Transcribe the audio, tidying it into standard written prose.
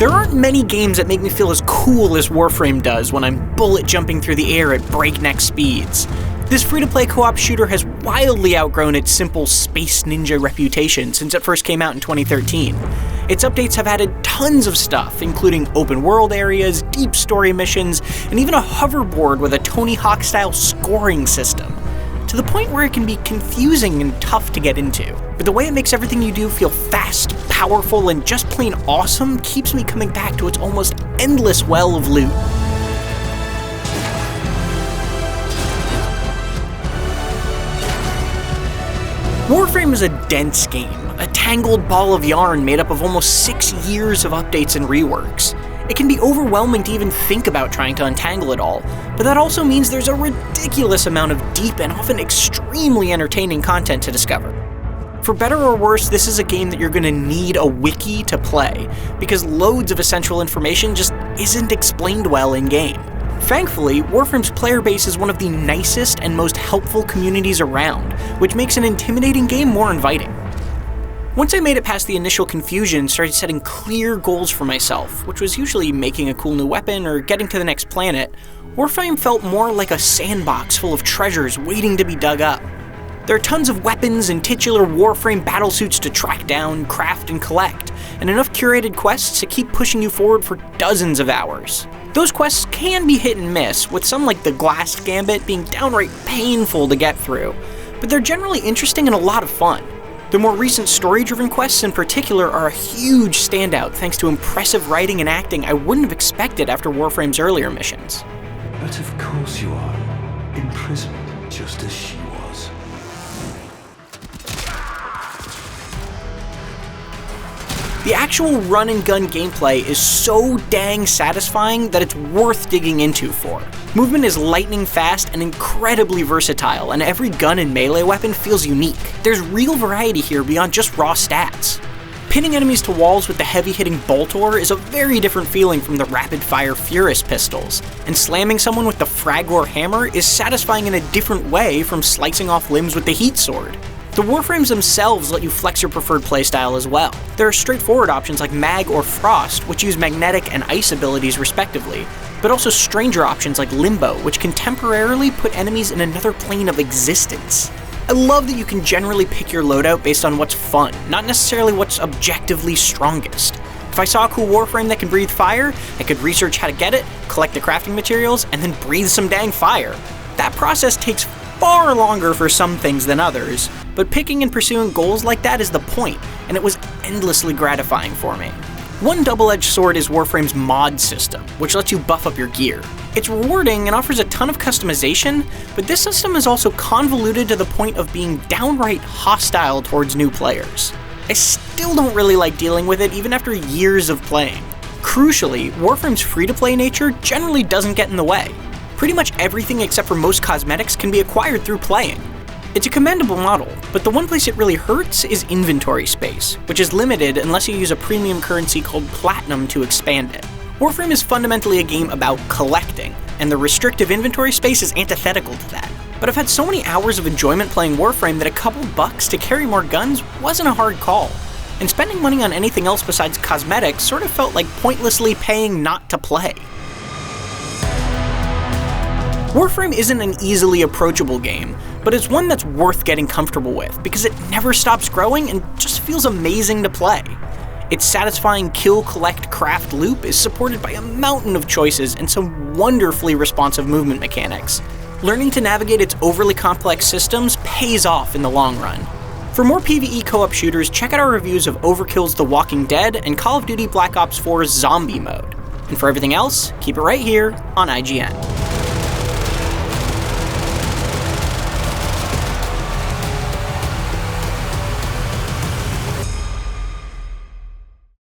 There aren't many games that make me feel as cool as Warframe does when I'm bullet jumping through the air at breakneck speeds. This free-to-play co-op shooter has wildly outgrown its simple space ninja reputation since it first came out in 2013. Its updates have added tons of stuff, including open world areas, deep story missions, and even a hoverboard with a Tony Hawk-style scoring system, to the point where it can be confusing and tough to get into. But the way it makes everything you do feel fast, powerful, and just plain awesome keeps me coming back to its almost endless well of loot. Warframe is a dense game, a tangled ball of yarn made up of almost 6 years of updates and reworks. It can be overwhelming to even think about trying to untangle it all, but that also means there's a ridiculous amount of deep and often extremely entertaining content to discover. For better or worse, this is a game that you're going to need a wiki to play, because loads of essential information just isn't explained well in-game. Thankfully, Warframe's player base is one of the nicest and most helpful communities around, which makes an intimidating game more inviting. Once I made it past the initial confusion and started setting clear goals for myself, which was usually making a cool new weapon or getting to the next planet, Warframe felt more like a sandbox full of treasures waiting to be dug up. There are tons of weapons and titular Warframe battlesuits to track down, craft, and collect, and enough curated quests to keep pushing you forward for dozens of hours. Those quests can be hit and miss, with some like the Glass Gambit being downright painful to get through, but they're generally interesting and a lot of fun. The more recent story-driven quests in particular are a huge standout thanks to impressive writing and acting I wouldn't have expected after Warframe's earlier missions. But of course you are, imprisoned just as she was. The actual run-and-gun gameplay is so dang satisfying that it's worth digging into for. Movement is lightning fast and incredibly versatile, and every gun and melee weapon feels unique. There's real variety here beyond just raw stats. Pinning enemies to walls with the heavy-hitting Boltor is a very different feeling from the rapid-fire Furus pistols, and slamming someone with the Fragor hammer is satisfying in a different way from slicing off limbs with the Heat Sword. The Warframes themselves let you flex your preferred playstyle as well. There are straightforward options like Mag or Frost, which use magnetic and ice abilities respectively, but also stranger options like Limbo, which can temporarily put enemies in another plane of existence. I love that you can generally pick your loadout based on what's fun, not necessarily what's objectively strongest. If I saw a cool Warframe that can breathe fire, I could research how to get it, collect the crafting materials, and then breathe some dang fire. That process takes far longer for some things than others, but picking and pursuing goals like that is the point, and it was endlessly gratifying for me. One double-edged sword is Warframe's mod system, which lets you buff up your gear. It's rewarding and offers a ton of customization, but this system is also convoluted to the point of being downright hostile towards new players. I still don't really like dealing with it even after years of playing. Crucially, Warframe's free-to-play nature generally doesn't get in the way. Pretty much everything except for most cosmetics can be acquired through playing. It's a commendable model, but the one place it really hurts is inventory space, which is limited unless you use a premium currency called Platinum to expand it. Warframe is fundamentally a game about collecting, and the restrictive inventory space is antithetical to that. But I've had so many hours of enjoyment playing Warframe that a couple bucks to carry more guns wasn't a hard call, and spending money on anything else besides cosmetics sort of felt like pointlessly paying not to play. Warframe isn't an easily approachable game, but it's one that's worth getting comfortable with because it never stops growing and just feels amazing to play. Its satisfying kill, collect, craft loop is supported by a mountain of choices and some wonderfully responsive movement mechanics. Learning to navigate its overly complex systems pays off in the long run. For more PvE co-op shooters, check out our reviews of Overkill's The Walking Dead and Call of Duty Black Ops 4's Zombie Mode. And for everything else, keep it right here on IGN.